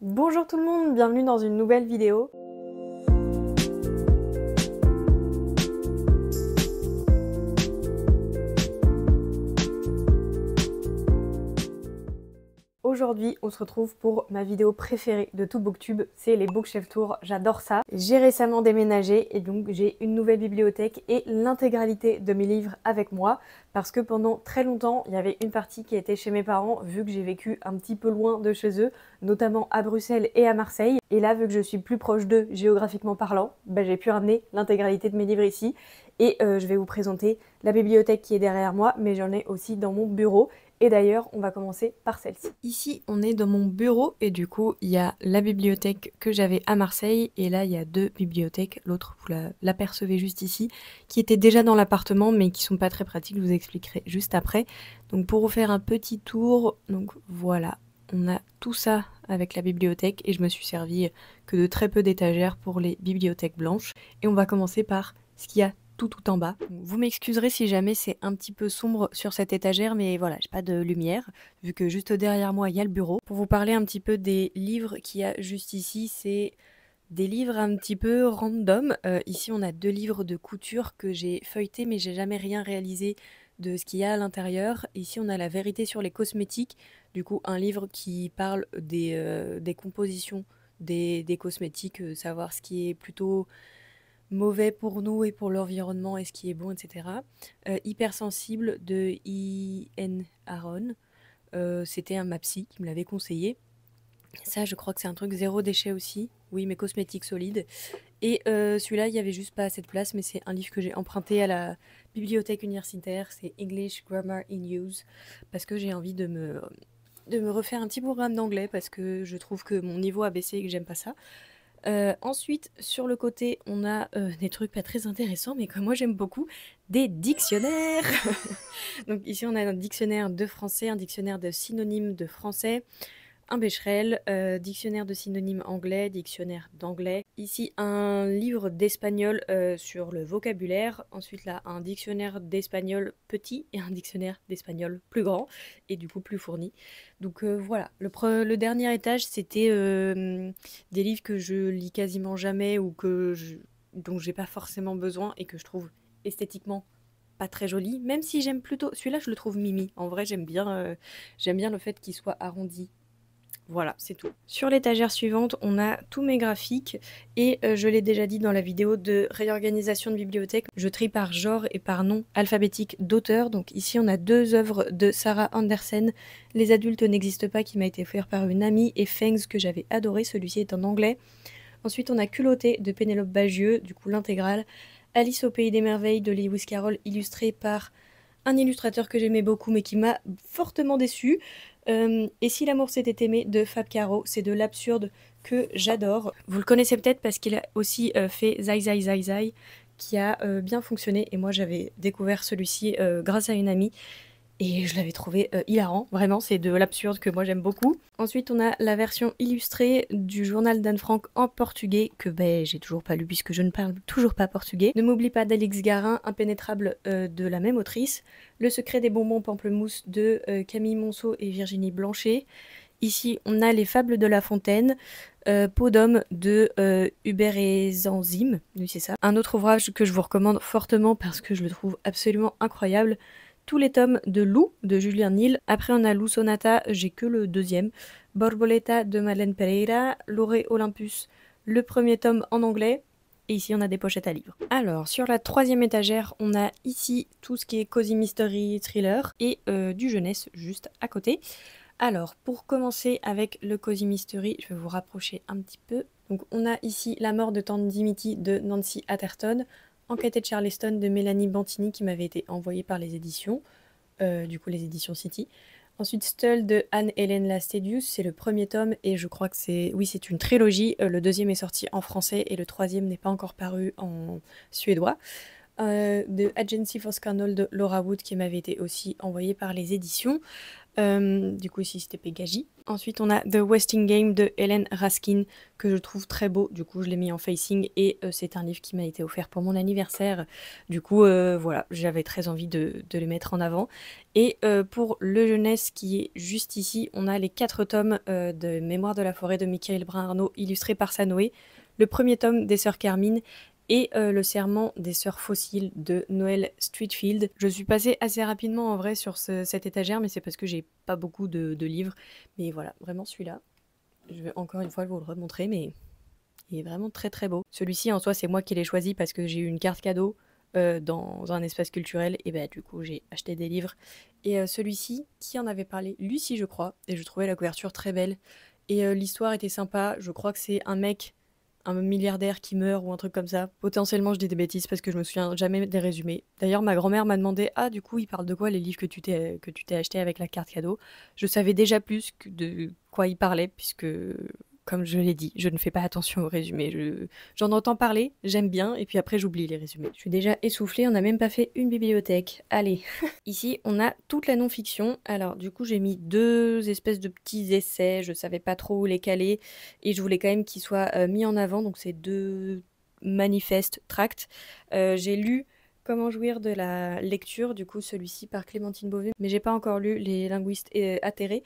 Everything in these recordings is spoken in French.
Bonjour tout le monde, bienvenue dans une nouvelle vidéo. Aujourd'hui, on se retrouve pour ma vidéo préférée de tout Booktube, c'est les Bookshelf Tours, j'adore ça. J'ai récemment déménagé et donc j'ai une nouvelle bibliothèque et l'intégralité de mes livres avec moi parce que pendant très longtemps, il y avait une partie qui était chez mes parents vu que j'ai vécu un petit peu loin de chez eux, notamment à Bruxelles et à Marseille. Et là, vu que je suis plus proche d'eux géographiquement parlant, j'ai pu ramener l'intégralité de mes livres ici et je vais vous présenter la bibliothèque qui est derrière moi, mais j'en ai aussi dans mon bureau. Et d'ailleurs, on va commencer par celle-ci. Ici, on est dans mon bureau et du coup, il y a la bibliothèque que j'avais à Marseille et là, il y a deux bibliothèques. L'autre, vous l'apercevez juste ici, qui étaient déjà dans l'appartement mais qui sont pas très pratiques. Je vous expliquerai juste après. Donc, pour vous faire un petit tour, donc voilà, on a tout ça avec la bibliothèque et je me suis servi que de très peu d'étagères pour les bibliothèques blanches. Et on va commencer par ce qu'il y a tout en bas. Vous m'excuserez si jamais c'est un petit peu sombre sur cette étagère, mais voilà, j'ai pas de lumière, vu que juste derrière moi il y a le bureau. Pour vous parler un petit peu des livres qu'il y a juste ici, c'est des livres un petit peu random. Ici on a deux livres de couture que j'ai feuilletés, mais j'ai jamais rien réalisé de ce qu'il y a à l'intérieur. Ici on a La vérité sur les cosmétiques, du coup un livre qui parle des compositions des cosmétiques, savoir ce qui est plutôt mauvais pour nous et pour l'environnement et ce qui est bon, etc. Hypersensible de Ian Aaron. C'était ma psy qui me l'avait conseillé. Ça, je crois que c'est un truc zéro déchet aussi. Oui, mais cosmétiques solides. Et celui-là, il y avait juste pas assez de place, mais c'est un livre que j'ai emprunté à la bibliothèque universitaire. C'est English Grammar in Use, parce que j'ai envie de me refaire un petit programme d'anglais, parce que je trouve que mon niveau a baissé et que j'aime pas ça. Ensuite, sur le côté, on a des trucs pas très intéressants, mais que moi j'aime beaucoup, des dictionnaires. Donc ici, on a un dictionnaire de français, un dictionnaire de synonymes de français, un Becherel, dictionnaire de synonymes anglais, dictionnaire d'anglais. Ici, un livre d'espagnol sur le vocabulaire. Ensuite, là, un dictionnaire d'espagnol petit et un dictionnaire d'espagnol plus grand et du coup plus fourni. Donc voilà, le dernier étage, c'était des livres que je lis quasiment jamais ou dont j'ai pas forcément besoin et que je trouve esthétiquement pas très joli, même si j'aime plutôt celui-là, je le trouve mimi. En vrai, j'aime bien le fait qu'il soit arrondi. Voilà, c'est tout. Sur l'étagère suivante, on a tous mes graphiques et je l'ai déjà dit dans la vidéo de réorganisation de bibliothèque, je trie par genre et par nom alphabétique d'auteur. Donc ici, on a deux œuvres de Sarah Andersen, Les adultes n'existent pas, qui m'a été offert par une amie, et Fangs, que j'avais adoré, celui-ci est en anglais. Ensuite, on a Culotté de Pénélope Bagieux, du coup l'intégrale. Alice au pays des merveilles de Lewis Carroll, illustré par un illustrateur que j'aimais beaucoup mais qui m'a fortement déçue. Et si l'amour s'était aimé de Fab Caro, c'est de l'absurde que j'adore. Vous le connaissez peut-être parce qu'il a aussi fait Zai Zai Zai Zai, qui a bien fonctionné, et moi j'avais découvert celui-ci grâce à une amie et je l'avais trouvé hilarant. Vraiment, c'est de l'absurde que moi j'aime beaucoup. Ensuite, on a la version illustrée du journal d'Anne Frank en portugais, que j'ai toujours pas lu puisque je ne parle toujours pas portugais. Ne m'oublie pas d'Alix Garin, Impénétrable, de la même autrice. Le secret des bonbons pamplemousse de Camille Monceau et Virginie Blanchet. Ici, on a Les fables de La Fontaine, Peau d'homme de Hubert et Zanzime, oui c'est ça. Un autre ouvrage que je vous recommande fortement parce que je le trouve absolument incroyable, Tous les tomes de Lou de Julien Nil. Après on a Lou Sonata, j'ai que le deuxième. Borboleta de Madeleine Pereira, Lauré Olympus, le premier tome en anglais. Et ici on a des pochettes à livres. Alors sur la troisième étagère, on a ici tout ce qui est Cozy Mystery Thriller et du jeunesse juste à côté. Alors, pour commencer avec le Cozy Mystery, je vais vous rapprocher un petit peu. Donc, on a ici La mort de Tante Dimity de Nancy Atherton, Enquête de Charleston de Mélanie Bantini, qui m'avait été envoyée par les éditions, du coup les éditions City. Ensuite, Stull de Anne-Hélène Lastedius, c'est le premier tome et je crois que c'est une trilogie. Le deuxième est sorti en français et le troisième n'est pas encore paru en suédois. De Agency for Scandal de Laura Wood, qui m'avait été aussi envoyé par les éditions. Du coup ici c'était Pegasi. Ensuite on a The Westing Game de Helen Raskin que je trouve très beau, du coup je l'ai mis en facing et c'est un livre qui m'a été offert pour mon anniversaire. Du coup voilà, j'avais très envie de le mettre en avant. Et pour le jeunesse qui est juste ici, on a les 4 tomes de Mémoire de la forêt de Michael Brun-Arnaud illustrés par Sanoé, le premier tome des Sœurs Carmine et le serment des sœurs fossiles de Noël Streatfeild. Je suis passée assez rapidement en vrai sur cette étagère, mais c'est parce que j'ai pas beaucoup de livres. Mais voilà, vraiment celui-là, je vais encore une fois vous le remontrer, mais il est vraiment très très beau. Celui-ci en soi c'est moi qui l'ai choisi parce que j'ai eu une carte cadeau dans un espace culturel et bah du coup j'ai acheté des livres. Et celui-ci, qui en avait parlé? Lucie je crois, et je trouvais la couverture très belle. Et l'histoire était sympa, je crois que c'est un mec, un milliardaire qui meurt ou un truc comme ça. Potentiellement, je dis des bêtises parce que je me souviens jamais des résumés. D'ailleurs, ma grand-mère m'a demandé: ah, du coup, il parle de quoi les livres que tu t'es acheté avec la carte cadeau? Je savais déjà plus que de quoi il parlait, puisque, comme je l'ai dit, je ne fais pas attention aux résumés. J'en entends parler, j'aime bien, et puis après, j'oublie les résumés. Je suis déjà essoufflée, on n'a même pas fait une bibliothèque. Allez! Ici, on a toute la non-fiction. Alors, du coup, j'ai mis 2 espèces de petits essais. Je savais pas trop où les caler et je voulais quand même qu'ils soient mis en avant. Donc, c'est 2 manifestes, tracts. J'ai lu Comment jouir de la lecture, du coup, celui-ci par Clémentine Beauvais, mais j'ai pas encore lu Les linguistes atterrés.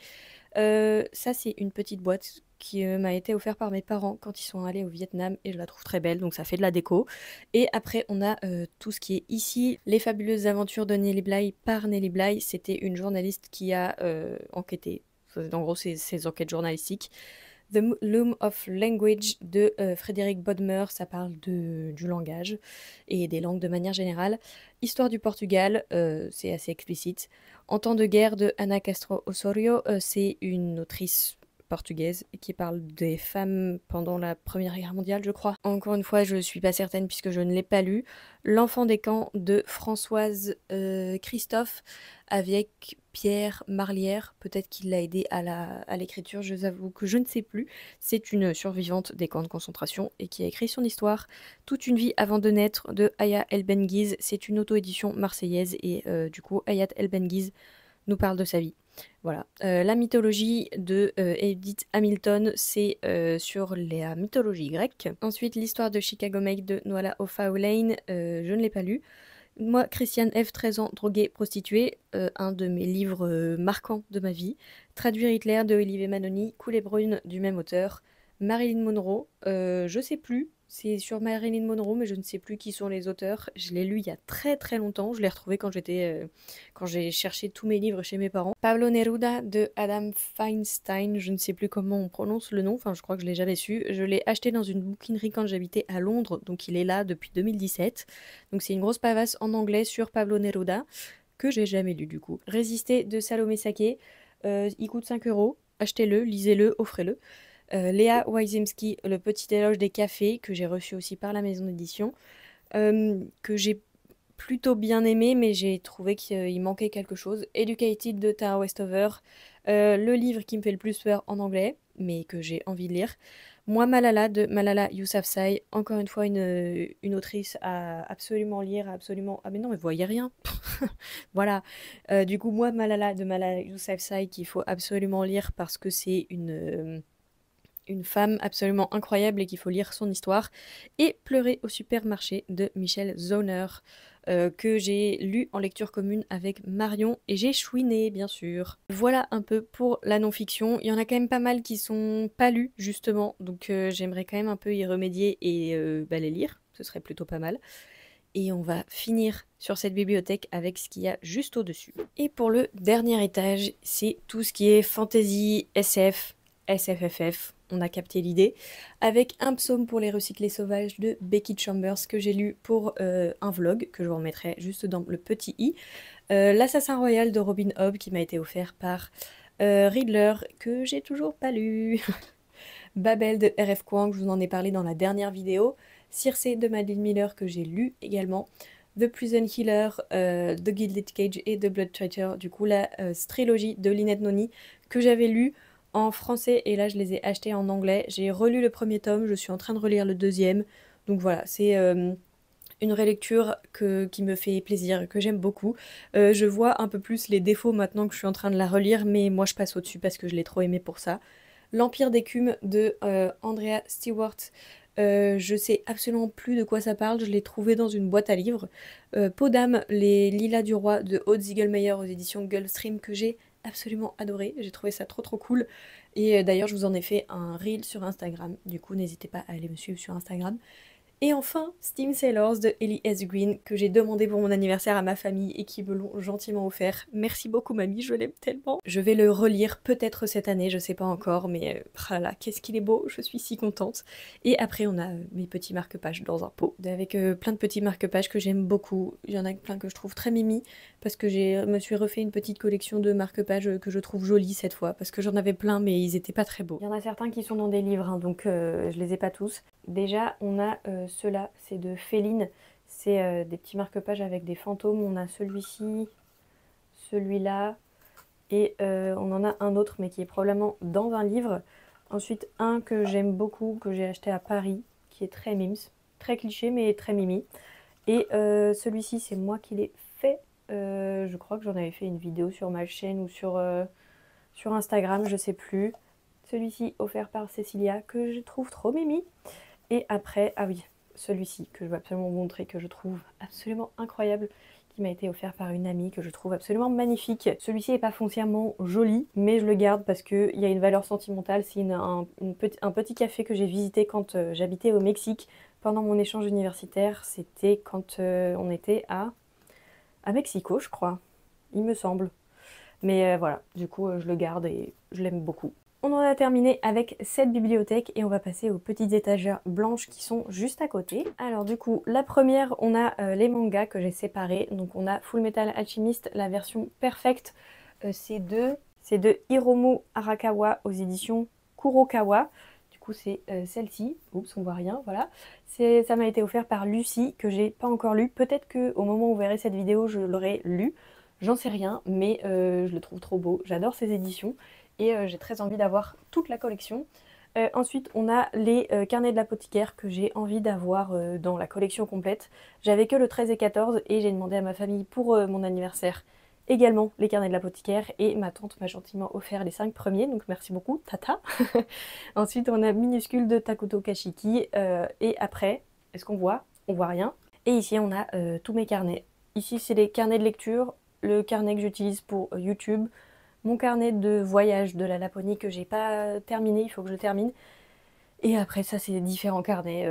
Ça, c'est une petite boîte qui m'a été offerte par mes parents quand ils sont allés au Vietnam et je la trouve très belle, donc ça fait de la déco. Et après, on a tout ce qui est ici, Les fabuleuses aventures de Nelly Bly par Nelly Bly. C'était une journaliste qui a enquêté. En gros, c'est ses enquêtes journalistiques. The Loom of Language de Frédéric Bodmer, ça parle du langage et des langues de manière générale. Histoire du Portugal, c'est assez explicite. En temps de guerre de Ana Castro Osorio, c'est une autrice portugaise qui parle des femmes pendant la Première Guerre mondiale, je crois. Encore une fois, je suis pas certaine puisque je ne l'ai pas lu. L'enfant des camps de Françoise Christophe avec Pierre Marlière, peut-être qu'il l'a aidé à l'écriture, je vous avoue que je ne sais plus. C'est une survivante des camps de concentration et qui a écrit son histoire. Toute une vie avant de naître de Aya El Benguiz, c'est une auto-édition marseillaise et du coup Hayat El Benguiz nous parle de sa vie. Voilà. La mythologie de Edith Hamilton, c'est sur la mythologie grecque. Ensuite, l'histoire de Chicago Make de Noala O'Fallon, je ne l'ai pas lu. Moi, Christiane F., 13 ans, droguée, prostituée, un de mes livres marquants de ma vie. Traduire Hitler de Olivier Manoni, Coulée brune du même auteur. Marilyn Monroe, je sais plus, c'est sur Marilyn Monroe, mais je ne sais plus qui sont les auteurs. Je l'ai lu il y a très très longtemps, je l'ai retrouvé quand j'ai cherché tous mes livres chez mes parents. Pablo Neruda de Adam Feinstein, je ne sais plus comment on prononce le nom, enfin je crois que je l'ai jamais su. Je l'ai acheté dans une bouquinerie quand j'habitais à Londres, donc il est là depuis 2017. Donc c'est une grosse pavasse en anglais sur Pablo Neruda, que j'ai jamais lu du coup. Résister de Salomé Saké, il coûte 5 €, achetez-le, lisez-le, offrez-le. Léa Wyzymski, Le petit éloge des cafés, que j'ai reçu aussi par la maison d'édition, que j'ai plutôt bien aimé, mais j'ai trouvé qu'il manquait quelque chose. Educated de Tara Westover, le livre qui me fait le plus peur en anglais, mais que j'ai envie de lire. Moi, Malala de Malala Yousafzai, encore une fois une autrice à absolument lire, à absolument... Ah mais non, mais vous voyez rien. Voilà. Du coup, moi, Malala de Malala Yousafzai, qu'il faut absolument lire parce que c'est une femme absolument incroyable et qu'il faut lire son histoire. Et Pleurer au supermarché de Michel Zauner, que j'ai lu en lecture commune avec Marion et j'ai chouiné bien sûr. Voilà un peu pour la non-fiction. Il y en a quand même pas mal qui sont pas lus justement, donc j'aimerais quand même un peu y remédier et les lire, ce serait plutôt pas mal. Et on va finir sur cette bibliothèque avec ce qu'il y a juste au-dessus. Et pour le dernier étage, c'est tout ce qui est fantasy, SF, SFFF, on a capté l'idée, avec un psaume pour les recyclés sauvages de Becky Chambers que j'ai lu pour un vlog, que je vous remettrai juste dans le petit i, L'Assassin Royal de Robin Hobb qui m'a été offert par Riddler, que j'ai toujours pas lu, Babel de R.F. Kuang, je vous en ai parlé dans la dernière vidéo, Circe de Madeline Miller que j'ai lu également, The Prison Healer, The Gilded Cage et The Blood Traitor, du coup la trilogie de Lynette Noni que j'avais lu en français et là je les ai achetés en anglais. J'ai relu le premier tome, je suis en train de relire le deuxième, donc voilà, c'est Une relecture qui me fait plaisir, que j'aime beaucoup. Je vois un peu plus les défauts maintenant que je suis en train de la relire, mais moi je passe au-dessus parce que je l'ai trop aimé pour ça. L'Empire d'écume de Andrea Stewart. Je sais absolument plus de quoi ça parle, je l'ai trouvé dans une boîte à livres. Peau d'âme, les Lilas du Roi de Aude Ziegelmeyer aux éditions Gulfstream que j'ai absolument adoré. J'ai trouvé ça trop trop cool. Et d'ailleurs, je vous en ai fait un reel sur Instagram. Du coup, n'hésitez pas à aller me suivre sur Instagram. Et enfin, Steam Sailors de Ellie S. Green, que j'ai demandé pour mon anniversaire à ma famille et qui me l'ont gentiment offert. Merci beaucoup mamie, je l'aime tellement. Je vais le relire peut-être cette année, je sais pas encore, mais voilà, qu'est-ce qu'il est beau, je suis si contente. Et après on a mes petits marque-pages dans un pot, avec plein de petits marque-pages que j'aime beaucoup. Il y en a plein que je trouve très mimi, parce que me suis refait une petite collection de marque-pages que je trouve jolies cette fois, parce que j'en avais plein mais ils étaient pas très beaux. Il y en a certains qui sont dans des livres, hein, donc je les ai pas tous. Déjà, on a ceux-là, c'est de Féline, c'est des petits marque-pages avec des fantômes. On a celui-ci, celui-là, et on en a un autre, mais qui est probablement dans un livre. Ensuite, un que j'aime beaucoup, que j'ai acheté à Paris, qui est très mims, très cliché, mais très mimi. Et celui-ci, c'est moi qui l'ai fait. Je crois que j'en avais fait une vidéo sur ma chaîne ou sur Instagram, je sais plus. Celui-ci, offert par Cécilia, que je trouve trop mimi. Et après, ah oui, celui-ci que je veux absolument vous montrer, que je trouve absolument incroyable, qui m'a été offert par une amie, que je trouve absolument magnifique. Celui-ci n'est pas foncièrement joli, mais je le garde parce qu'il y a une valeur sentimentale. C'est un petit café que j'ai visité quand j'habitais au Mexique pendant mon échange universitaire. C'était quand on était à Mexico, je crois, il me semble. Mais voilà, du coup, je le garde et je l'aime beaucoup. On en a terminé avec cette bibliothèque et on va passer aux petites étagères blanches qui sont juste à côté. Alors du coup, la première, on a les mangas que j'ai séparés. Donc on a Full Metal Alchemist, la version perfecte. C'est de Hiromu Arakawa aux éditions Kurokawa. Du coup c'est celle-ci. Oups, on voit rien, voilà. Ça m'a été offert par Lucie, que j'ai pas encore lu. Peut-être qu'au moment où vous verrez cette vidéo, je l'aurai lu. J'en sais rien, mais je le trouve trop beau. J'adore ces éditions. Et j'ai très envie d'avoir toute la collection. Ensuite, on a les carnets de l'apothicaire que j'ai envie d'avoir dans la collection complète. J'avais que le 13 et 14 et j'ai demandé à ma famille pour mon anniversaire également les carnets de l'apothicaire et ma tante m'a gentiment offert les 5 premiers, donc merci beaucoup, tata. Ensuite, on a minuscule de Takuto Kashiki et après, est-ce qu'on voit? On voit rien. Et ici, on a tous mes carnets. Ici, c'est les carnets de lecture, le carnet que j'utilise pour YouTube, mon carnet de voyage de la Laponie que j'ai pas terminé, il faut que je le termine. Et après ça, c'est différents carnets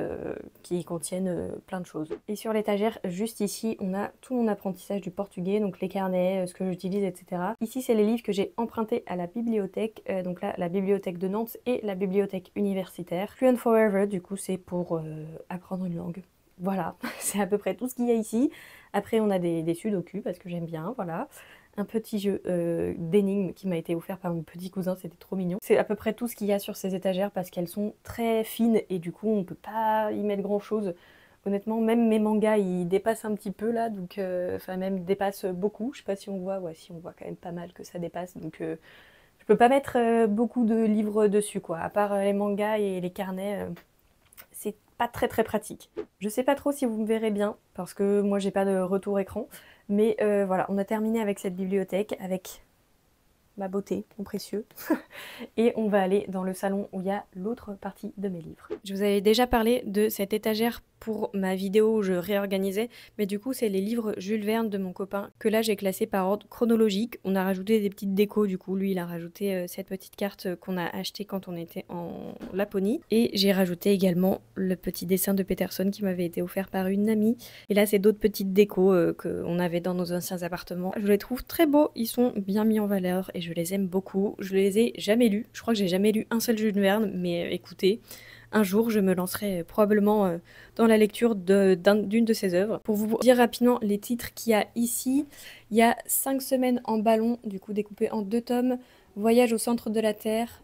qui contiennent plein de choses. Et sur l'étagère, juste ici, on a tout mon apprentissage du portugais, donc les carnets, ce que j'utilise, etc. Ici, c'est les livres que j'ai empruntés à la bibliothèque, donc là, la bibliothèque de Nantes et la bibliothèque universitaire. Fluent Forever, du coup, c'est pour apprendre une langue. Voilà, c'est à peu près tout ce qu'il y a ici. Après, on a des sudoku parce que j'aime bien, voilà. Un petit jeu d'énigmes qui m'a été offert par mon petit cousin, c'était trop mignon. C'est à peu près tout ce qu'il y a sur ces étagères parce qu'elles sont très fines et du coup on peut pas y mettre grand chose. Honnêtement, même mes mangas ils dépassent un petit peu là, donc enfin même dépassent beaucoup. Je sais pas si on voit, ouais si on voit quand même pas mal que ça dépasse, donc je peux pas mettre beaucoup de livres dessus quoi. À part les mangas et les carnets, c'est pas très très pratique. Je sais pas trop si vous me verrez bien parce que moi j'ai pas de retour écran. Mais voilà, on a terminé avec cette bibliothèque, avec ma beauté, mon précieux. Et on va aller dans le salon où il y a l'autre partie de mes livres. Je vous avais déjà parlé de cette étagère pour ma vidéo où je réorganisais, mais du coup c'est les livres Jules Verne de mon copain que là j'ai classé par ordre chronologique. On a rajouté des petites décos, du coup lui il a rajouté cette petite carte qu'on a achetée quand on était en Laponie, et j'ai rajouté également le petit dessin de Peterson qui m'avait été offert par une amie, et là c'est d'autres petites décos qu'on avait dans nos anciens appartements. Je les trouve très beaux, ils sont bien mis en valeur et je les aime beaucoup. Je les ai jamais lus, je crois que j'ai jamais lu un seul Jules Verne, mais écoutez, un jour, je me lancerai probablement dans la lecture d'une de ses œuvres. Pour vous dire rapidement les titres qu'il y a ici, il y a 5 semaines en ballon, du coup découpé en 2 tomes, Voyage au centre de la Terre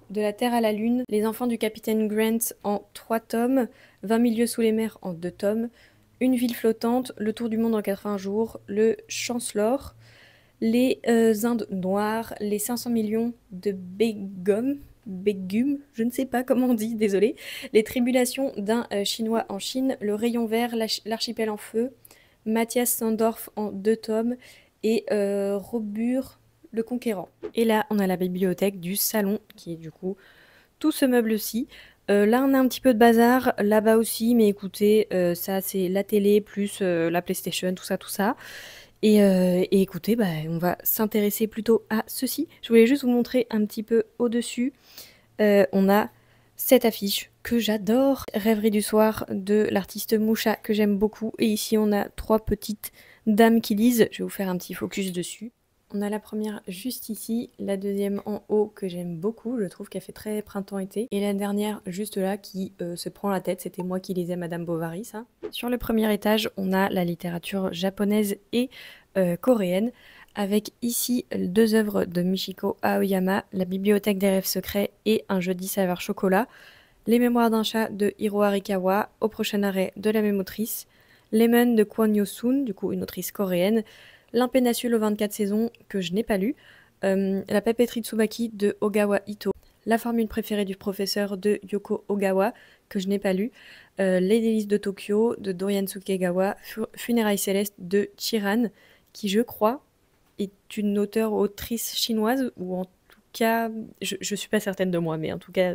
à la Lune, Les enfants du capitaine Grant en 3 tomes, 20 milieux sous les mers en 2 tomes, Une ville flottante, Le tour du monde en 80 jours, Le Chancellor, Les Indes noires, Les 500 millions de Begum, Begum, je ne sais pas comment on dit, désolé. Les tribulations d'un Chinois en Chine, Le Rayon Vert, L'archipel en feu, Mathias Sandorf en 2 tomes et Robur le Conquérant. Et là, on a la bibliothèque du salon qui est du coup tout ce meuble-ci. Là, on a un petit peu de bazar, là-bas aussi, mais écoutez, ça c'est la télé plus la PlayStation, tout ça, tout ça. Et écoutez, bah, on va s'intéresser plutôt à ceci. Je voulais juste vous montrer un petit peu au-dessus. On a cette affiche que j'adore, Rêverie du soir de l'artiste Moucha que j'aime beaucoup. Et ici, on a 3 petites dames qui lisent. Je vais vous faire un petit focus dessus. On a la première juste ici, la deuxième en haut que j'aime beaucoup, je trouve qu'elle fait très printemps-été, et la dernière juste là qui se prend la tête, c'était moi qui lisais Madame Bovary ça. Sur le premier étage, on a la littérature japonaise et coréenne, avec ici 2 œuvres de Michiko Aoyama, La bibliothèque des rêves secrets et Un jeudi saveur chocolat, Les mémoires d'un chat de Hiro Arikawa, Au prochain arrêt de la même autrice, Lemon de Kwon Yo-soon, du coup une autrice coréenne, L'impéninsule aux 24 saisons, que je n'ai pas lu, La papeterie Tsubaki de Ogawa Ito, La formule préférée du professeur de Yoko Ogawa, que je n'ai pas lu, Les délices de Tokyo de Dorian Sukegawa, Funérailles célestes de Chiran, qui je crois est une auteure-autrice chinoise, ou en tout cas, je suis pas certaine de moi, mais en tout cas,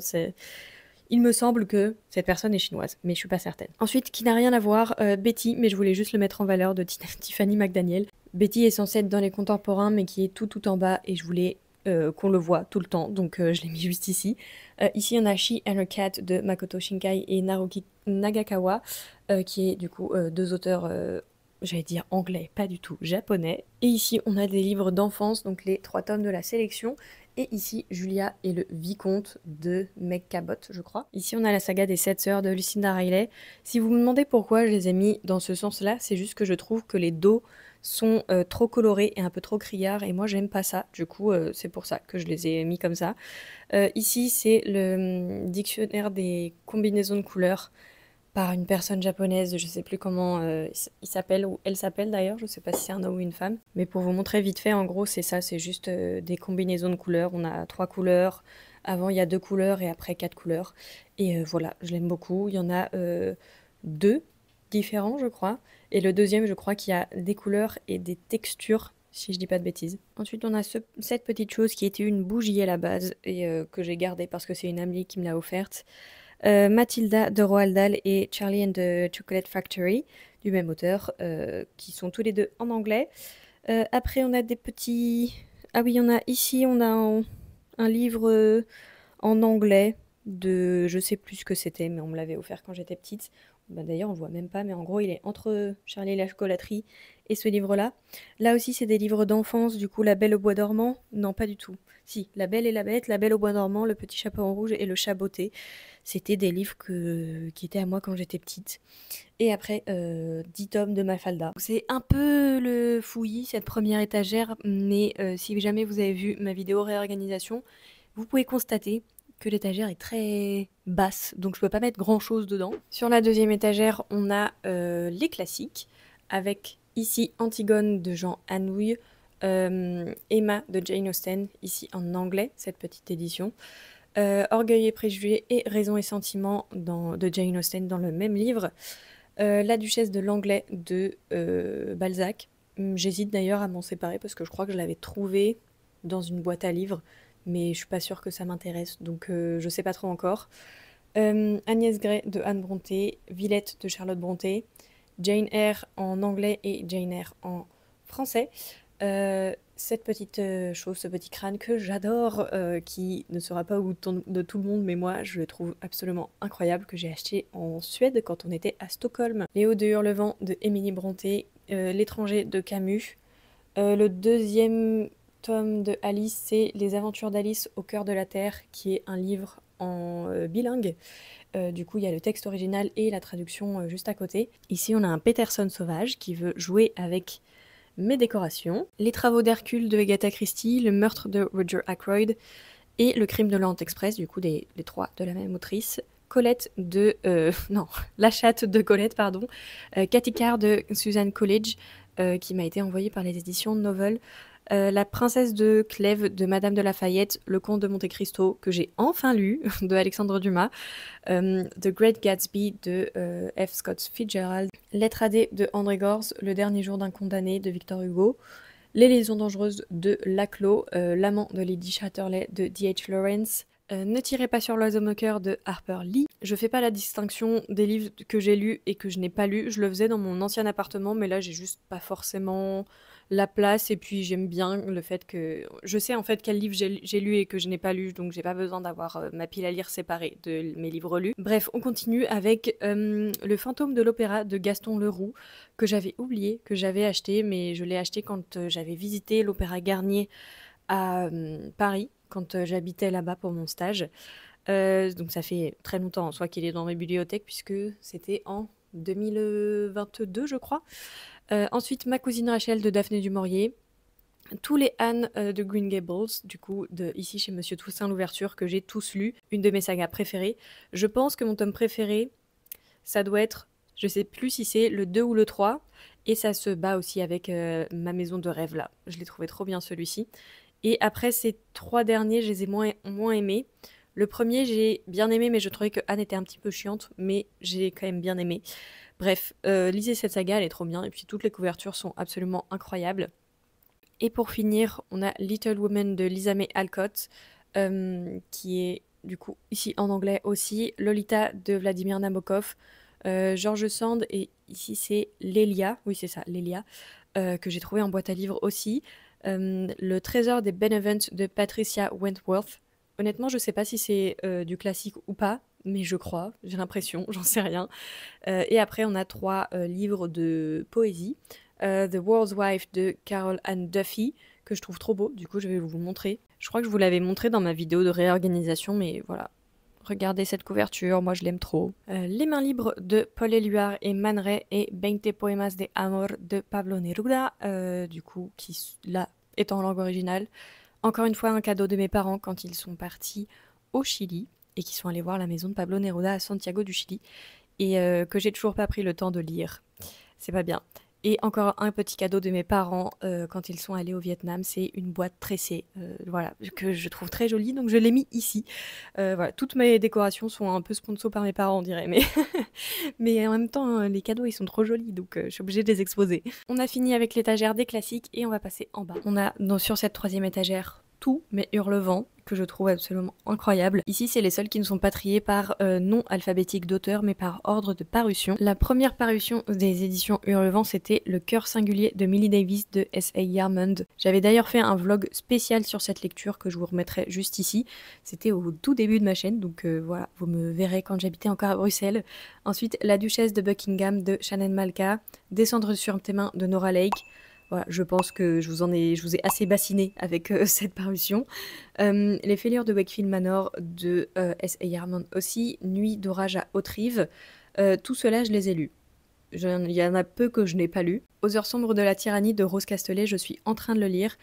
il me semble que cette personne est chinoise, mais je suis pas certaine. Ensuite, qui n'a rien à voir, Betty, mais je voulais juste le mettre en valeur, de Tiffany McDaniel. Betty est censée être dans les contemporains, mais qui est tout en bas, et je voulais qu'on le voit tout le temps, donc je l'ai mis juste ici. Ici, on a She and Her Cat de Makoto Shinkai et Naruki Nagakawa, qui est du coup 2 auteurs, j'allais dire anglais, pas du tout, japonais. Et ici, on a des livres d'enfance, donc les 3 tomes de la sélection. Et ici, Julia et le vicomte de Meg Cabot, je crois. Ici, on a la saga des 7 sœurs de Lucinda Riley. Si vous me demandez pourquoi je les ai mis dans ce sens-là, c'est juste que je trouve que les dos sont trop colorés et un peu trop criards, et moi, j'aime pas ça. Du coup, c'est pour ça que je les ai mis comme ça. Ici, c'est le dictionnaire des combinaisons de couleurs par une personne japonaise, je sais plus comment il s'appelle, ou elle s'appelle d'ailleurs, je sais pas si c'est un homme ou une femme. Mais pour vous montrer vite fait, en gros, c'est ça, c'est juste des combinaisons de couleurs. On a 3 couleurs, avant il y a 2 couleurs et après 4 couleurs. Et voilà, je l'aime beaucoup. Il y en a 2 différents, je crois. Et le deuxième, je crois qu'il y a des couleurs et des textures, si je dis pas de bêtises. Ensuite, on a cette petite chose qui était une bougie à la base et que j'ai gardée parce que c'est une amie qui me l'a offerte. Mathilda de Roald Dahl et Charlie and the Chocolate Factory, du même auteur, qui sont tous les 2 en anglais. Après, on a des petits... Ah oui, on a ici, on a un livre en anglais de... Je sais plus ce que c'était, mais on me l'avait offert quand j'étais petite. Bah, d'ailleurs, on le voit même pas, mais en gros, il est entre Charlie et la chocolaterie et ce livre-là. Là aussi, c'est des livres d'enfance, du coup, La Belle au bois dormant. Non, pas du tout. Si, La Belle et la Bête, La Belle au bois dormant, Le petit chapeau en rouge et Le chat botté. C'était des livres qui étaient à moi quand j'étais petite. Et après, 10 tomes de Mafalda. C'est un peu le fouillis, cette première étagère, mais si jamais vous avez vu ma vidéo réorganisation, vous pouvez constater que l'étagère est très basse, donc je peux pas mettre grand chose dedans. Sur la deuxième étagère, on a les classiques, avec ici Antigone de Jean Anouilh, Emma de Jane Austen, ici en anglais, cette petite édition. Orgueil et préjugés et Raison et sentiment de Jane Austen dans le même livre. La Duchesse de Langlais de Balzac. J'hésite d'ailleurs à m'en séparer parce que je crois que je l'avais trouvé dans une boîte à livres, mais je suis pas sûre que ça m'intéresse, donc je sais pas trop encore. Agnès Gray de Anne Brontë, Villette de Charlotte Brontë, Jane Eyre en anglais et Jane Eyre en français. Cette petite chose, ce petit crâne que j'adore, qui ne sera pas au goût de tout le monde, mais moi je le trouve absolument incroyable, que j'ai acheté en Suède quand on était à Stockholm. Léo de Hurlevent de Émilie Brontë, L'étranger de Camus. Le deuxième tome de Alice, c'est Les aventures d'Alice au cœur de la Terre, qui est un livre en bilingue. Du coup, il y a le texte original et la traduction juste à côté. Ici, on a un Peterson sauvage qui veut jouer avec mes décorations, Les travaux d'Hercule de Agatha Christie, Le meurtre de Roger Ackroyd et Le crime de l'Orient Express, du coup les 3 de la même autrice. Colette de... non, La chatte de Colette, pardon. Cathy Carr de Suzanne Coolidge, qui m'a été envoyée par les éditions Novel. La princesse de Clèves de Madame de Lafayette, Le Comte de Monte Cristo, que j'ai enfin lu, de Alexandre Dumas, The Great Gatsby de F. Scott Fitzgerald, Lettre à D de André Gorz, Le Dernier Jour d'un Condamné de Victor Hugo, Les Liaisons Dangereuses de Laclos, L'Amant de Lady Chatterley de D.H. Lawrence, Ne tirez pas sur l'oiseau moqueur de Harper Lee. Je fais pas la distinction des livres que j'ai lus et que je n'ai pas lus. Je le faisais dans mon ancien appartement, mais là j'ai juste pas forcément la place, et puis j'aime bien le fait que je sais en fait quel livre j'ai lu et que je n'ai pas lu, donc j'ai pas besoin d'avoir ma pile à lire séparée de mes livres lus. Bref, on continue avec Le Fantôme de l'Opéra de Gaston Leroux, que j'avais oublié, que j'avais acheté, mais je l'ai acheté quand j'avais visité l'Opéra Garnier à Paris, quand j'habitais là-bas pour mon stage. Donc ça fait très longtemps, soit qu'il est dans mes bibliothèques, puisque c'était en 2022, je crois. Ensuite, Ma cousine Rachel de Daphné du Maurier. Tous les Anne de Green Gables, du coup, de Ici chez Monsieur Toussaint l'ouverture, que j'ai tous lu, une de mes sagas préférées. Je pense que mon tome préféré, ça doit être, je sais plus si c'est le 2 ou le 3, et ça se bat aussi avec Ma maison de rêve là. Je l'ai trouvé trop bien celui-ci. Et après ces 3 derniers, je les ai moins aimés. Le premier, j'ai bien aimé, mais je trouvais que Anne était un petit peu chiante, mais j'ai quand même bien aimé. Bref, lisez cette saga, elle est trop bien, et puis toutes les couvertures sont absolument incroyables. Et pour finir, on a Little Women de Lisa May Alcott, qui est du coup ici en anglais aussi, Lolita de Vladimir Nabokov, George Sand, et ici c'est Lélia, oui c'est ça, Lélia, que j'ai trouvé en boîte à livres aussi. Le Trésor des Benevent de Patricia Wentworth. Honnêtement, je sais pas si c'est du classique ou pas, mais je crois, j'ai l'impression, j'en sais rien. Et après, on a 3 livres de poésie. The World's Wife de Carol Ann Duffy, que je trouve trop beau, du coup je vais vous montrer. Je crois que je vous l'avais montré dans ma vidéo de réorganisation, mais voilà. Regardez cette couverture, moi je l'aime trop. Les mains libres de Paul Éluard et Man Ray, et 20 Poemas de Amor de Pablo Neruda, du coup, qui là est en langue originale. Encore une fois, un cadeau de mes parents quand ils sont partis au Chili et qui sont allés voir la maison de Pablo Neruda à Santiago du Chili, et que j'ai toujours pas pris le temps de lire. C'est pas bien. Et encore un petit cadeau de mes parents quand ils sont allés au Vietnam, c'est une boîte tressée, voilà, que je trouve très jolie, donc je l'ai mis ici. Voilà, toutes mes décorations sont un peu sponsor par mes parents, on dirait, mais, mais en même temps, les cadeaux, ils sont trop jolis, donc je suis obligée de les exposer. On a fini avec l'étagère des classiques et on va passer en bas. On a sur cette 3e étagère tous mes Hurlevents, que je trouve absolument incroyables. Ici, c'est les seuls qui ne sont pas triés par nom alphabétique d'auteur, mais par ordre de parution. La première parution des éditions Hurlevent, c'était Le Cœur singulier de Millie Davis de S.A. Yarmond. J'avais d'ailleurs fait un vlog spécial sur cette lecture que je vous remettrai juste ici. C'était au tout début de ma chaîne, donc voilà, vous me verrez quand j'habitais encore à Bruxelles. Ensuite, La Duchesse de Buckingham de Shannon Malka, Descendre sur tes mains de Nora Lake. Voilà, je pense que je vous ai assez bassiné avec cette parution. Les Fêlures de Wakefield Manor de S.A. Yarmond aussi, Nuit d'orage à Haute-Rive. Tout cela, je les ai lus. Il y en a peu que je n'ai pas lus. Aux heures sombres de la tyrannie de Rose Castelet, je suis en train de le lire.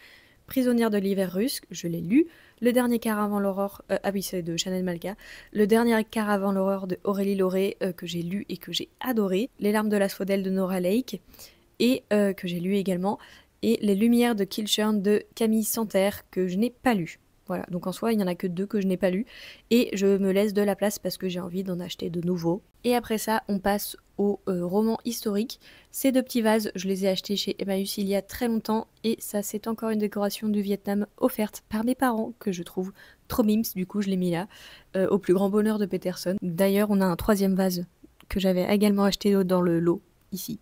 Prisonnière de l'hiver russe, je l'ai lu. Le dernier quart avant l'aurore, ah oui, c'est de Shannon Malka. Le dernier quart avant l'aurore de Aurélie Lauré, que j'ai lu et que j'ai adoré. Les larmes de l'asphodèle de Nora Lake, et que j'ai lu également, et Les Lumières de Kilchurn de Camille Santerre, que je n'ai pas lu. Voilà, donc en soi, il n'y en a que 2 que je n'ai pas lu, et je me laisse de la place parce que j'ai envie d'en acheter de nouveaux. Et après ça, on passe aux romans historiques. Ces 2 petits vases, je les ai achetés chez Emmaüs il y a très longtemps, et ça, c'est encore une décoration du Vietnam offerte par mes parents, que je trouve trop mimes, du coup je l'ai mis là, au plus grand bonheur de Peterson. D'ailleurs, on a un 3e vase que j'avais également acheté dans le lot, ici.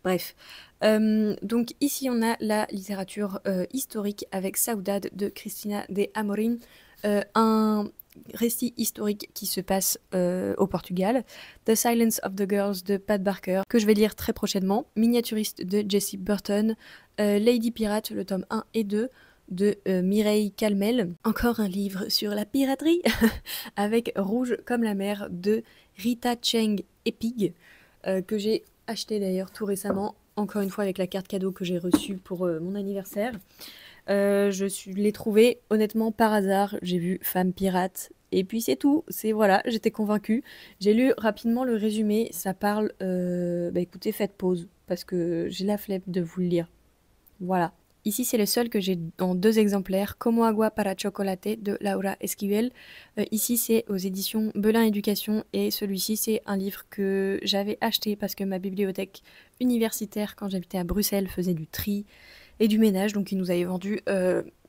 Bref, donc ici on a la littérature historique avec Saudade de Cristina de Amorim, un récit historique qui se passe au Portugal, The Silence of the Girls de Pat Barker, que je vais lire très prochainement, Miniaturiste de Jessie Burton, Lady Pirate, le tome 1 et 2 de Mireille Calmel, encore un livre sur la piraterie, avec Rouge comme la mer de Rita Cheng Epig, que j'ai acheté d'ailleurs tout récemment, encore une fois avec la carte cadeau que j'ai reçue pour mon anniversaire. Je l'ai trouvé honnêtement par hasard, j'ai vu Femme pirate et puis c'est tout, voilà, j'étais convaincue. J'ai lu rapidement le résumé, ça parle, écoutez, faites pause parce que j'ai la flemme de vous le lire. Voilà. Ici, c'est le seul que j'ai en 2 exemplaires, Como agua para chocolate de Laura Esquivel. Ici, c'est aux éditions Belin Éducation et celui-ci, c'est un livre que j'avais acheté parce que ma bibliothèque universitaire, quand j'habitais à Bruxelles, faisait du tri et du ménage, donc ils nous avaient vendu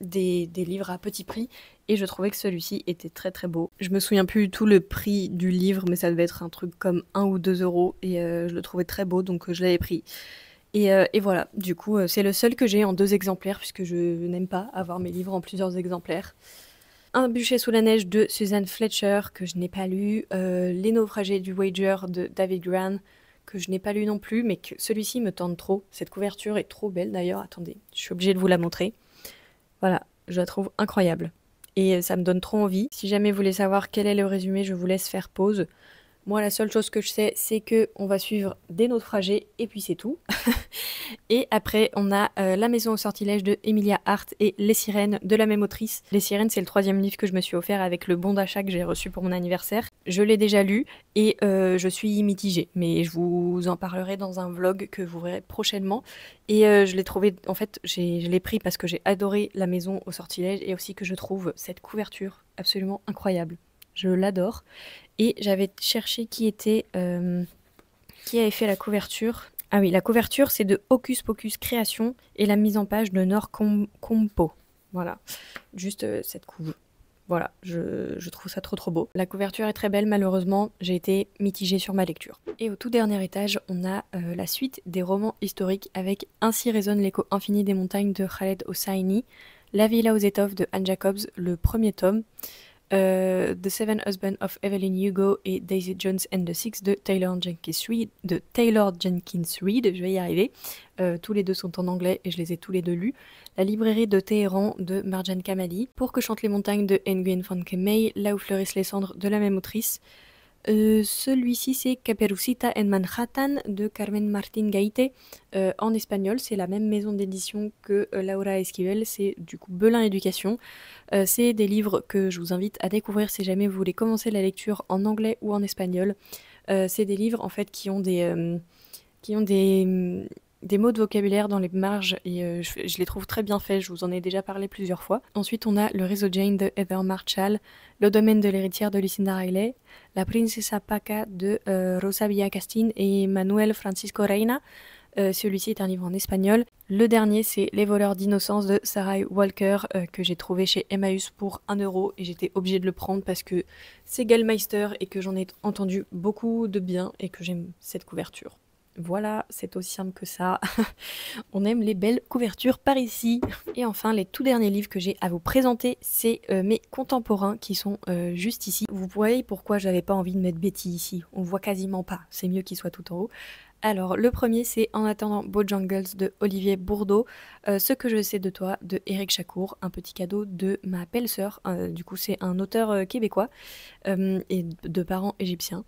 des livres à petit prix et je trouvais que celui-ci était très très beau. Je me souviens plus du tout le prix du livre, mais ça devait être un truc comme 1 ou 2 euros et je le trouvais très beau, donc je l'avais pris. Et voilà, du coup, c'est le seul que j'ai en 2 exemplaires puisque je n'aime pas avoir mes livres en plusieurs exemplaires. Un bûcher sous la neige de Suzanne Fletcher que je n'ai pas lu, Les naufragés du Wager de David Gran que je n'ai pas lu non plus, mais que celui-ci me tente trop. Cette couverture est trop belle d'ailleurs, attendez, je suis obligée de vous la montrer. Voilà, je la trouve incroyable. Et ça me donne trop envie. Si jamais vous voulez savoir quel est le résumé, je vous laisse faire pause. Moi, la seule chose que je sais, c'est que on va suivre des naufragés et puis c'est tout. Et après, on a La maison au sortilège de Emilia Hart et Les sirènes de la même autrice. Les sirènes, c'est le 3e livre que je me suis offert avec le bon d'achat que j'ai reçu pour mon anniversaire. Je l'ai déjà lu et je suis mitigée, mais je vous en parlerai dans un vlog que vous verrez prochainement. Et je l'ai trouvé, en fait, je l'ai pris parce que j'ai adoré La maison au sortilège et aussi que je trouve cette couverture absolument incroyable. Je l'adore. Et j'avais cherché qui avait fait la couverture. Ah oui, la couverture, c'est de Hocus Pocus Création et la mise en page de Nor Compo. Voilà, juste cette couve. Voilà, je trouve ça trop trop beau. La couverture est très belle, malheureusement, j'ai été mitigée sur ma lecture. Et au tout dernier étage, on a la suite des romans historiques avec Ainsi résonne l'écho infini des montagnes de Khaled Hosseini, La villa aux étoffes de Anne Jacobs, le 1er tome, The Seven Husbands of Evelyn Hugo et Daisy Jones and the Six de Taylor Jenkins Reid, je vais y arriver. Tous les deux sont en anglais et je les ai tous les deux lus. La librairie de Téhéran de Marjan Kamali, Pour que chantent les montagnes de Nguyen Van Kemei, Là où fleurissent les cendres de la même autrice. Celui-ci, c'est Caperucita en Manhattan de Carmen Martín Gaite. En espagnol, c'est la même maison d'édition que Laura Esquivel, c'est du coup Belin Éducation. C'est des livres que je vous invite à découvrir si jamais vous voulez commencer la lecture en anglais ou en espagnol. C'est des livres en fait qui ont des mots de vocabulaire dans les marges et je les trouve très bien faits, je vous en ai déjà parlé plusieurs fois. Ensuite, on a Le réseau Jane de Heather Marshall, Le domaine de l'héritière de Lucinda Riley, La princesa Paca de Rosa Villacastín et Manuel Francisco Reina. Celui-ci est un livre en espagnol. Le dernier, c'est Les voleurs d'innocence de Sarah Walker que j'ai trouvé chez Emmaüs pour 1 euro et j'étais obligée de le prendre parce que c'est Gallmeister et que j'en ai entendu beaucoup de bien et que j'aime cette couverture. Voilà, c'est aussi simple que ça. On aime les belles couvertures par ici. Et enfin, les tout derniers livres que j'ai à vous présenter, c'est mes contemporains qui sont juste ici. Vous voyez pourquoi j'avais pas envie de mettre Betty ici. On le voit quasiment pas. C'est mieux qu'il soit tout en haut. Alors, le premier, c'est En attendant Bojangles de Olivier Bourdeau, Ce que je sais de toi de Éric Chacour, un petit cadeau de ma belle-sœur. Du coup, c'est un auteur québécois et de parents égyptiens.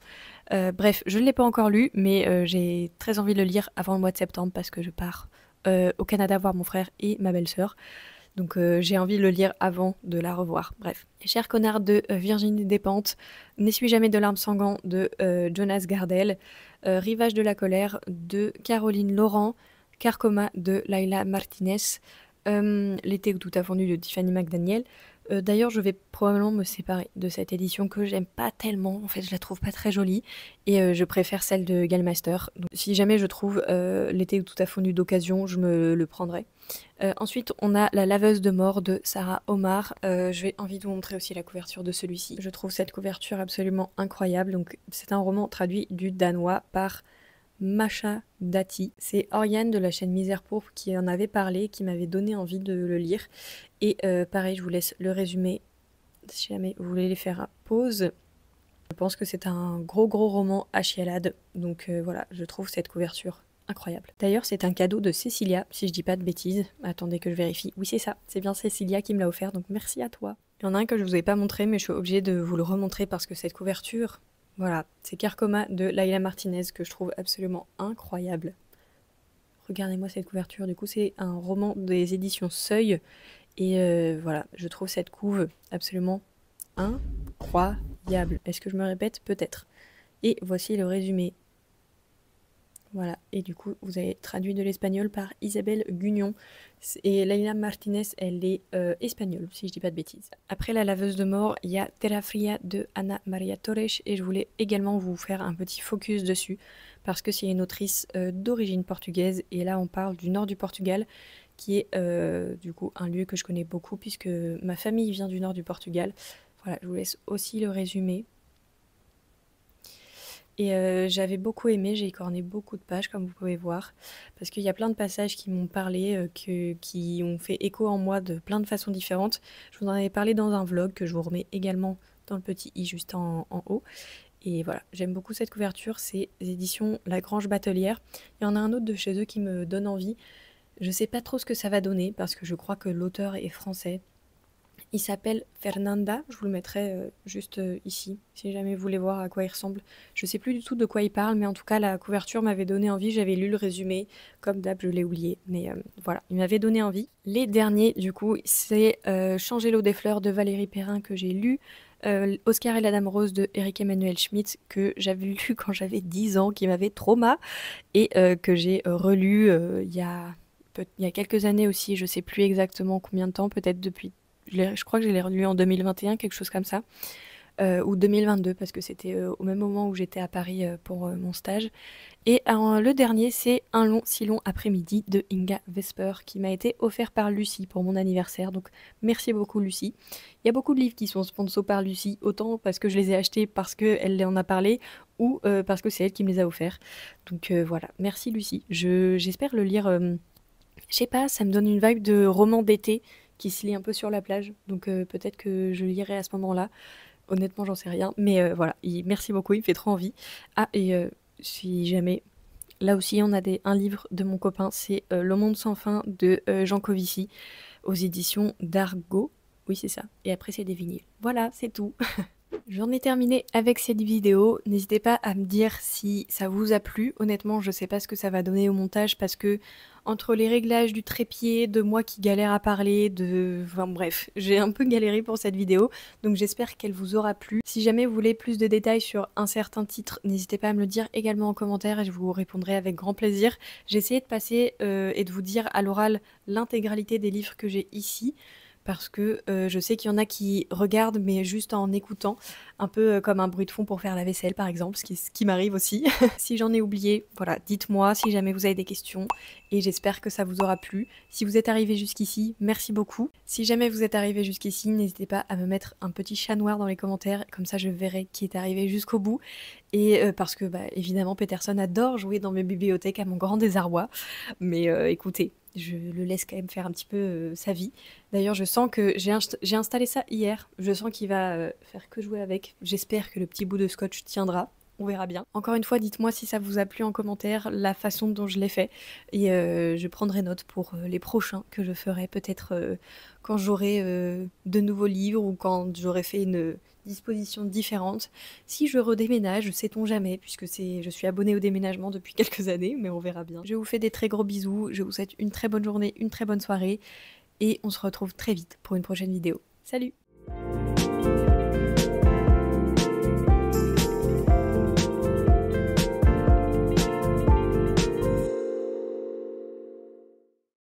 Bref, je ne l'ai pas encore lu, mais j'ai très envie de le lire avant le mois de septembre parce que je pars au Canada voir mon frère et ma belle-sœur. Donc j'ai envie de le lire avant de la revoir. Bref. Cher connard de Virginie Despentes, N'essuie jamais de larmes sanglantes de Jonas Gardel, Rivage de la colère de Caroline Laurent, Carcoma de Laila Martinez, L'été où tout a fondu de Tiffany McDaniel. D'ailleurs, je vais probablement me séparer de cette édition que j'aime pas tellement. En fait, je la trouve pas très jolie et je préfère celle de Gallmeister. Donc, si jamais je trouve L'été où tout a fondu d'occasion, je me le prendrai. Ensuite, on a La laveuse de mort de Sarah Omar. J'ai envie de vous montrer aussi la couverture de celui-ci. Je trouve cette couverture absolument incroyable. Donc, c'est un roman traduit du danois par Masha Dati. C'est Oriane de la chaîne Misère Pourpre qui en avait parlé, qui m'avait donné envie de le lire. Et pareil, je vous laisse le résumé si jamais vous voulez les faire à pause. Je pense que c'est un gros roman à chialade. Donc voilà, je trouve cette couverture incroyable. D'ailleurs, c'est un cadeau de Cécilia, si je dis pas de bêtises. Attendez que je vérifie. Oui, c'est ça. C'est bien Cécilia qui me l'a offert, donc merci à toi. Il y en a un que je vous ai pas montré, mais je suis obligée de vous le remontrer parce que cette couverture... Voilà, c'est Carcoma de Laila Martinez que je trouve absolument incroyable. Regardez-moi cette couverture, du coup c'est un roman des éditions Seuil et voilà, je trouve cette couve absolument incroyable. Est-ce que je me répète? Peut-être. Et voici le résumé. Voilà, et du coup, vous avez traduit de l'espagnol par Isabelle Gugnon. Et Leila Martinez, elle est espagnole, si je dis pas de bêtises. Après La laveuse de mort, il y a Terra Fria de Ana Maria Torres, et je voulais également vous faire un petit focus dessus, parce que c'est une autrice d'origine portugaise, et là on parle du nord du Portugal, qui est du coup un lieu que je connais beaucoup, puisque ma famille vient du nord du Portugal. Voilà, je vous laisse aussi le résumé. Et j'avais beaucoup aimé, j'ai écorné beaucoup de pages comme vous pouvez voir, parce qu'il y a plein de passages qui m'ont parlé, qui ont fait écho en moi de plein de façons différentes. Je vous en avais parlé dans un vlog que je vous remets également dans le petit i juste en haut. Et voilà, j'aime beaucoup cette couverture, c'est les éditions La Grange Batelière. Il y en a un autre de chez eux qui me donne envie. Je sais pas trop ce que ça va donner, parce que je crois que l'auteur est français. Il s'appelle Fernanda, je vous le mettrai juste ici, si jamais vous voulez voir à quoi il ressemble. Je sais plus du tout de quoi il parle, mais en tout cas la couverture m'avait donné envie, j'avais lu le résumé, comme d'hab je l'ai oublié, mais voilà, il m'avait donné envie. Les derniers du coup, c'est Changer l'eau des fleurs de Valérie Perrin que j'ai lu, Oscar et la Dame Rose de Eric Emmanuel Schmitt que j'avais lu quand j'avais 10 ans, qui m'avait trauma, et que j'ai relu il y a quelques années aussi, je sais plus exactement combien de temps, peut-être depuis je crois que je l'ai relu en 2021, quelque chose comme ça, ou 2022, parce que c'était au même moment où j'étais à Paris pour mon stage. Et le dernier, c'est Un long, si long après-midi de Inga Vesper, qui m'a été offert par Lucie pour mon anniversaire. Donc merci beaucoup Lucie. Il y a beaucoup de livres qui sont sponsors par Lucie, autant parce que je les ai achetés parce qu'elle en a parlé, ou parce que c'est elle qui me les a offerts. Donc voilà, merci Lucie. J'espère le lire, je sais pas, ça me donne une vibe de roman d'été qui se lit un peu sur la plage, donc peut-être que je lirai à ce moment-là. Honnêtement, j'en sais rien, mais voilà, merci beaucoup, il me fait trop envie. Ah, et si jamais, là aussi, on a un livre de mon copain, c'est Le monde sans fin de Jean Covici, aux éditions d'Argo. Oui, c'est ça. Et après, c'est des vinyles. Voilà, c'est tout. J'en ai terminé avec cette vidéo. N'hésitez pas à me dire si ça vous a plu. Honnêtement, je sais pas ce que ça va donner au montage parce que entre les réglages du trépied, de moi qui galère à parler, enfin bref, j'ai un peu galéré pour cette vidéo. Donc j'espère qu'elle vous aura plu. Si jamais vous voulez plus de détails sur un certain titre, n'hésitez pas à me le dire également en commentaire et je vous répondrai avec grand plaisir. J'ai essayé de passer et de vous dire à l'oral l'intégralité des livres que j'ai ici, parce que je sais qu'il y en a qui regardent mais juste en écoutant, un peu comme un bruit de fond pour faire la vaisselle par exemple, ce qui m'arrive aussi. Si j'en ai oublié, voilà, dites-moi si jamais vous avez des questions et j'espère que ça vous aura plu. Si vous êtes arrivé jusqu'ici, merci beaucoup. Si jamais vous êtes arrivé jusqu'ici, n'hésitez pas à me mettre un petit chat noir dans les commentaires, comme ça je verrai qui est arrivé jusqu'au bout. Et parce que bah, évidemment Peterson adore jouer dans mes bibliothèques à mon grand désarroi, mais écoutez, je le laisse quand même faire un petit peu sa vie. D'ailleurs, je sens que j'ai installé ça hier. Je sens qu'il va faire que jouer avec. J'espère que le petit bout de scotch tiendra. On verra bien. Encore une fois, dites-moi si ça vous a plu en commentaire, la façon dont je l'ai fait. Et je prendrai note pour les prochains que je ferai peut-être quand j'aurai de nouveaux livres ou quand j'aurai fait une disposition différente. Si je redéménage, sait-on jamais, puisque je suis abonnée au déménagement depuis quelques années, mais on verra bien. Je vous fais des très gros bisous, je vous souhaite une très bonne journée, une très bonne soirée, et on se retrouve très vite pour une prochaine vidéo. Salut!